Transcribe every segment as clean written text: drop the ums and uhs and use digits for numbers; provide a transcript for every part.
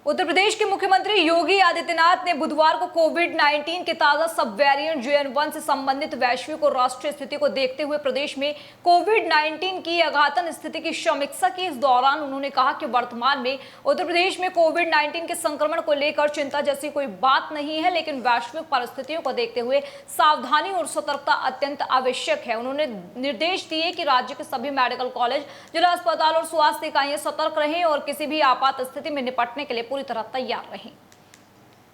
उत्तर प्रदेश के मुख्यमंत्री योगी आदित्यनाथ ने बुधवार को कोविड-19 के ताजा सब वेरिएंट JN1 से संबंधित वैश्विक और राष्ट्रीय स्थिति को देखते हुए प्रदेश में कोविड-19 की आघातन स्थिति की समीक्षा की। इस दौरान उन्होंने कहा कि वर्तमान में उत्तर प्रदेश में कोविड-19 के संक्रमण को लेकर चिंता जैसी कोई बात नहीं है, लेकिन वैश्विक परिस्थितियों को देखते हुए सावधानी और सतर्कता अत्यंत आवश्यक है। उन्होंने निर्देश दिए कि राज्य के सभी मेडिकल कॉलेज, जिला अस्पताल और स्वास्थ्य इकाइयां सतर्क रहें और किसी भी आपात स्थिति में निपटने के लिए पूरी तरह तैयार रहें।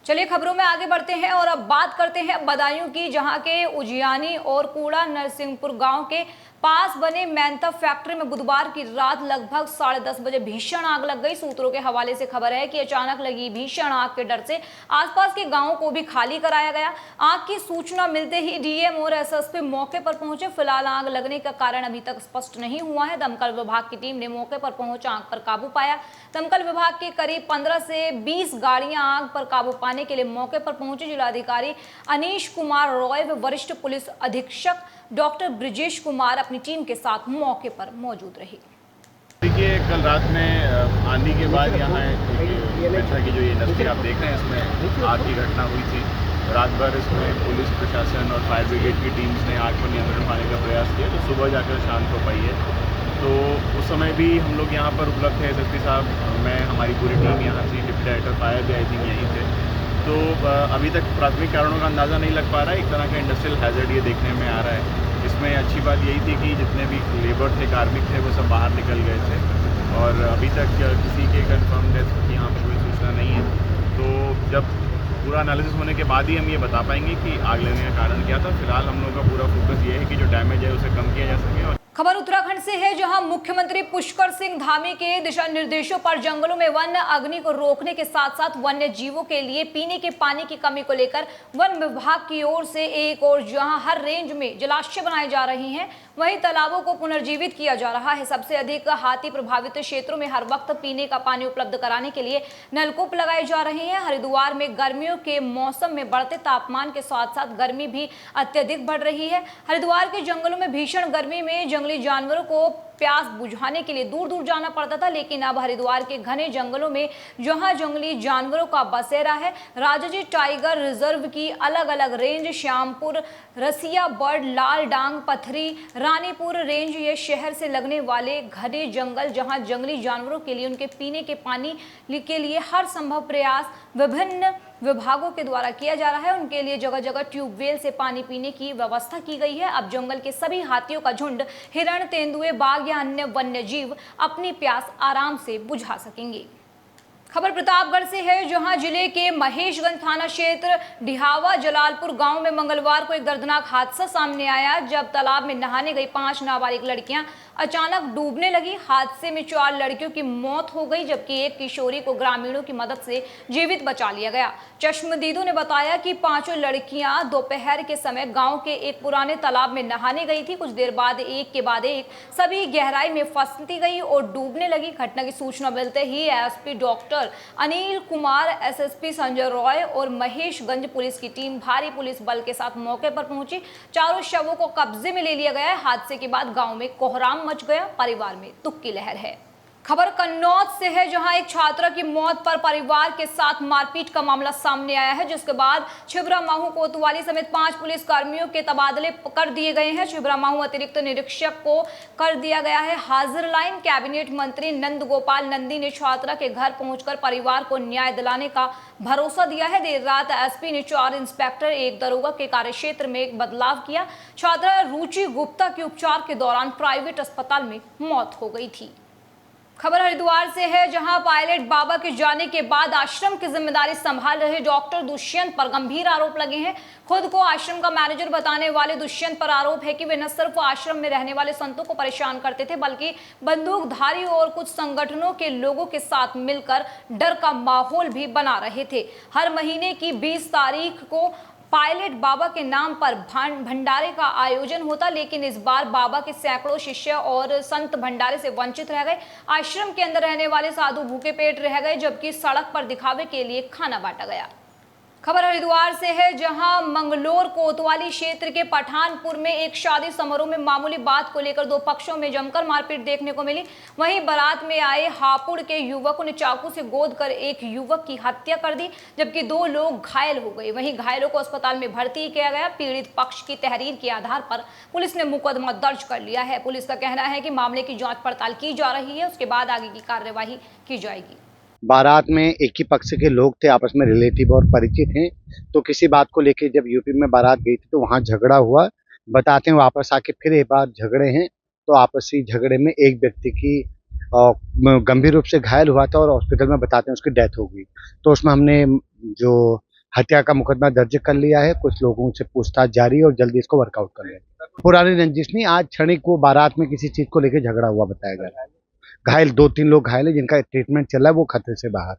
चलिए खबरों में आगे बढ़ते हैं और अब बात करते हैं बदायूं की, जहां के उजियानी और कूड़ा नरसिंहपुर गांव के पास बने मेंथा फैक्ट्री में बुधवार की रात लगभग 10:30 बजे भीषण आग लग गई। सूत्रों के हवाले से खबर है कि अचानक लगी भीषण आग के डर से आसपास के गांवों को भी खाली कराया गया। आग की सूचना मिलते ही डीएम और एसएसपी मौके पर पहुंचे। फिलहाल आग लगने का कारण अभी तक स्पष्ट नहीं हुआ है। दमकल विभाग की टीम ने मौके पर पहुंच आग पर काबू पाया। दमकल विभाग की करीब 15 से 20 गाड़ियां आग पर काबू पाने के लिए मौके पर पहुंचे। जिलाधिकारी अनीश कुमार रॉय व वरिष्ठ पुलिस अधीक्षक डॉक्टर ब्रिजेश कुमार अपनी टीम के साथ मौके पर मौजूद रहे। देखिए, कल रात में आंधी के बाद यहाँ मेंथा की जो ये इंडस्ट्री आप देख रहे हैं, इसमें आग की घटना हुई थी। रात भर इसमें पुलिस प्रशासन और फायर ब्रिगेड की टीम्स ने आग पर नियंत्रण पाने का प्रयास किया, तो सुबह जाकर शांत हो पाई है। तो उस समय भी हम लोग यहाँ पर उपलब्ध थे, एसएसपी साहब, मैं, हमारी पूरी टीम यहाँ थी, डिप्टी डायरेक्टर फायर भी आई थिंक यहीं थे। तो अभी तक प्राथमिक कारणों का अंदाज़ा नहीं लग पा रहा है। एक तरह का इंडस्ट्रियल हैज़र्ड ये देखने में आ रहा है। इसमें अच्छी बात यही थी कि जितने भी लेबर थे, कार्मिक थे, वो सब बाहर निकल गए थे और अभी तक किसी के कंफर्म डेथ की यहाँ पर कोई सूचना नहीं है। तो जब पूरा एनालिसिस होने के बाद ही हम ये बता पाएंगे कि आग लगने का कारण क्या था। फिलहाल हम लोग का पूरा फोकस ये है कि जो डैमेज है उसे कम किया जा सके। और खबर उत्तराखंड से है, जहां मुख्यमंत्री पुष्कर सिंह धामी के दिशा निर्देशों पर जंगलों में वन्य अग्नि को रोकने के साथ साथ वन्य जीवों के लिए पीने के पानी की कमी को लेकर वन विभाग की ओर से एक और जहां हर रेंज में जलाशय बनाए जा रहे हैं, वहीं तालाबों को पुनर्जीवित किया जा रहा है। सबसे अधिक हाथी प्रभावित क्षेत्रों में हर वक्त पीने का पानी उपलब्ध कराने के लिए नलकूप लगाए जा रहे हैं। हरिद्वार में गर्मियों के मौसम में बढ़ते तापमान के साथ साथ गर्मी भी अत्यधिक बढ़ रही है। हरिद्वार के जंगलों में भीषण गर्मी में जंगली जानवरों को प्यास बुझाने के लिए दूर दूर जाना पड़ता था, लेकिन अब हरिद्वार के घने जंगलों में जहां जंगली जानवरों का बसेरा है, राजाजी टाइगर रिजर्व की अलग अलग रेंज, श्यामपुर, रसिया बर्ड, लाल डांग, पथरी, रानीपुर रेंज, ये शहर से लगने वाले घने जंगल, जहां जंगली जानवरों के लिए उनके पीने के पानी के लिए हर संभव प्रयास विभिन्न विभागों के द्वारा किया जा रहा है। उनके लिए जगह जगह ट्यूबवेल से पानी पीने की व्यवस्था की गई है। अब जंगल के सभी हाथियों का झुंड, हिरण, तेंदुए, बाघ या अन्य वन्य जीव अपनी प्यास आराम से बुझा सकेंगे। खबर प्रतापगढ़ से है, जहां जिले के महेशगंज थाना क्षेत्र डिहावा जलालपुर गांव में मंगलवार को एक दर्दनाक हादसा सामने आया, जब तालाब में नहाने गई 5 नाबालिग लड़कियां अचानक डूबने लगी। हादसे में 4 लड़कियों की मौत हो गई, जबकि एक किशोरी को ग्रामीणों की मदद से जीवित बचा लिया गया। चश्मदीदों ने बताया कि 5 लड़कियां दोपहर के समय गांव के एक पुराने तालाब में नहाने गई थी। कुछ देर बाद एक के बाद एक सभी गहराई में फंसती गई और डूबने लगी। घटना की सूचना मिलते ही SP doctor Anil Kumar, SSP Sanjay Roy और महेशगंज पुलिस की टीम भारी पुलिस बल के साथ मौके पर पहुंची। चारों शवों को कब्जे में ले लिया गया है। हादसे के बाद गांव में कोहराम मच गया, परिवार में दुख की लहर है। खबर कन्नौज से है, जहां एक छात्रा की मौत पर परिवार के साथ मारपीट का मामला सामने आया है, जिसके बाद छिबरामऊ कोतवाली समेत 5 पुलिस कर्मियों के तबादले कर दिए गए हैं। छिबरामऊ अतिरिक्त निरीक्षक को कर दिया गया है हाजिर लाइन। कैबिनेट मंत्री नंद गोपाल नंदी ने छात्रा के घर पहुंचकर परिवार को न्याय दिलाने का भरोसा दिया है। देर रात एसपी ने 4 इंस्पेक्टर, 1 दरोगा के कार्यक्षेत्र में एक बदलाव किया। छात्रा रुचि गुप्ता की उपचार के दौरान प्राइवेट अस्पताल में मौत हो गई थी। खबर हरिद्वार से है, जहां पायलट बाबा के जाने के बाद आश्रम की जिम्मेदारी संभाल रहे डॉक्टर दुष्यंत पर गंभीर आरोप लगे हैं। खुद को आश्रम का मैनेजर बताने वाले दुष्यंत पर आरोप है कि वे न सिर्फ आश्रम में रहने वाले संतों को परेशान करते थे, बल्कि बंदूकधारी और कुछ संगठनों के लोगों के साथ मिलकर डर का माहौल भी बना रहे थे। हर महीने की 20 तारीख को पायलट बाबा के नाम पर भंडारे का आयोजन होता, लेकिन इस बार बाबा के सैकड़ों शिष्य और संत भंडारे से वंचित रह गए। आश्रम के अंदर रहने वाले साधु भूखे पेट रह गए, जबकि सड़क पर दिखावे के लिए खाना बांटा गया। खबर हरिद्वार से है, जहां मंगलोर कोतवाली क्षेत्र के पठानपुर में एक शादी समारोह में मामूली बात को लेकर दो पक्षों में जमकर मारपीट देखने को मिली। वहीं बारात में आए हापुड़ के युवकों ने चाकू से गोद कर एक युवक की हत्या कर दी, जबकि 2 लोग घायल हो गए। वहीं घायलों को अस्पताल में भर्ती किया गया। पीड़ित पक्ष की तहरीर के आधार पर पुलिस ने मुकदमा दर्ज कर लिया है। पुलिस का कहना है कि मामले की जाँच पड़ताल की जा रही है, उसके बाद आगे की कार्यवाही की जाएगी। बारात में एक ही पक्ष के लोग थे, आपस में रिलेटिव और परिचित हैं। तो किसी बात को लेके जब यूपी में बारात गई थी तो वहाँ झगड़ा हुआ। बताते हैं वापस आके फिर एक बार झगड़े हैं, तो आपसी झगड़े में एक व्यक्ति की गंभीर रूप से घायल हुआ था और हॉस्पिटल में बताते हैं उसकी डेथ हो गई। तो उसमें हमने जो हत्या का मुकदमा दर्ज कर लिया है, कुछ लोगों से पूछताछ जारी है और जल्दी इसको वर्कआउट कर लेंगे। पुरानी रंजिश नहीं, आज क्षणिक वो बारात में किसी चीज को लेकर झगड़ा हुआ बताया जा रहा है। घायल 2-3 लोग घायल हैं, जिनका ट्रीटमेंट चल रहा है, वो खतरे से बाहर।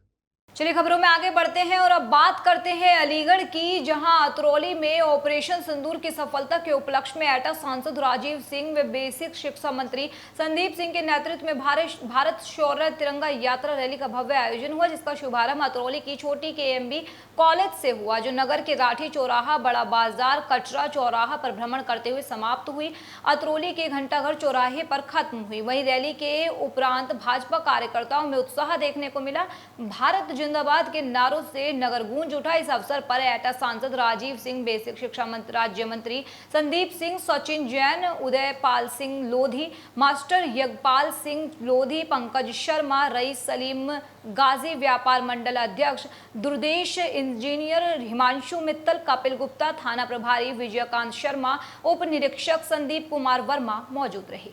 चलिए खबरों में आगे बढ़ते हैं और अब बात करते हैं अलीगढ़ की, जहां अतरौली में ऑपरेशन सिंदूर की सफलता के उपलक्ष्य में एटा सांसद राजीव सिंह व बेसिक शिक्षा मंत्री संदीप सिंह के नेतृत्व में भारत शौर्य तिरंगा यात्रा रैली का भव्य आयोजन हुआ, जिसका शुभारंभ अतरौली की छोटी KMB कॉलेज से हुआ, जो नगर के राठी चौराहा, बड़ा बाजार, कचरा चौराहा पर भ्रमण करते हुए समाप्त हुई। अतरौली के घंटाघर चौराहे पर खत्म हुई। वहीं रैली के उपरांत भाजपा कार्यकर्ताओं में उत्साह देखने को मिला। भारत जिंदाबाद के नारों से नगर गूंज उठा। इस अवसर पर एटा सांसद राजीव सिंह, बेसिक शिक्षा राज्य मंत्री संदीप सिंह, सचिन जैन, उदयपाल सिंह लोधी, मास्टर यज्ञपाल सिंह लोधी, पंकज शर्मा, रईस सलीम गाजी, व्यापार मंडल अध्यक्ष दुर्देश, इंजीनियर हिमांशु मित्तल, कपिल गुप्ता, थाना प्रभारी विजयकांत शर्मा, उप निरीक्षक संदीप कुमार वर्मा मौजूद रहे।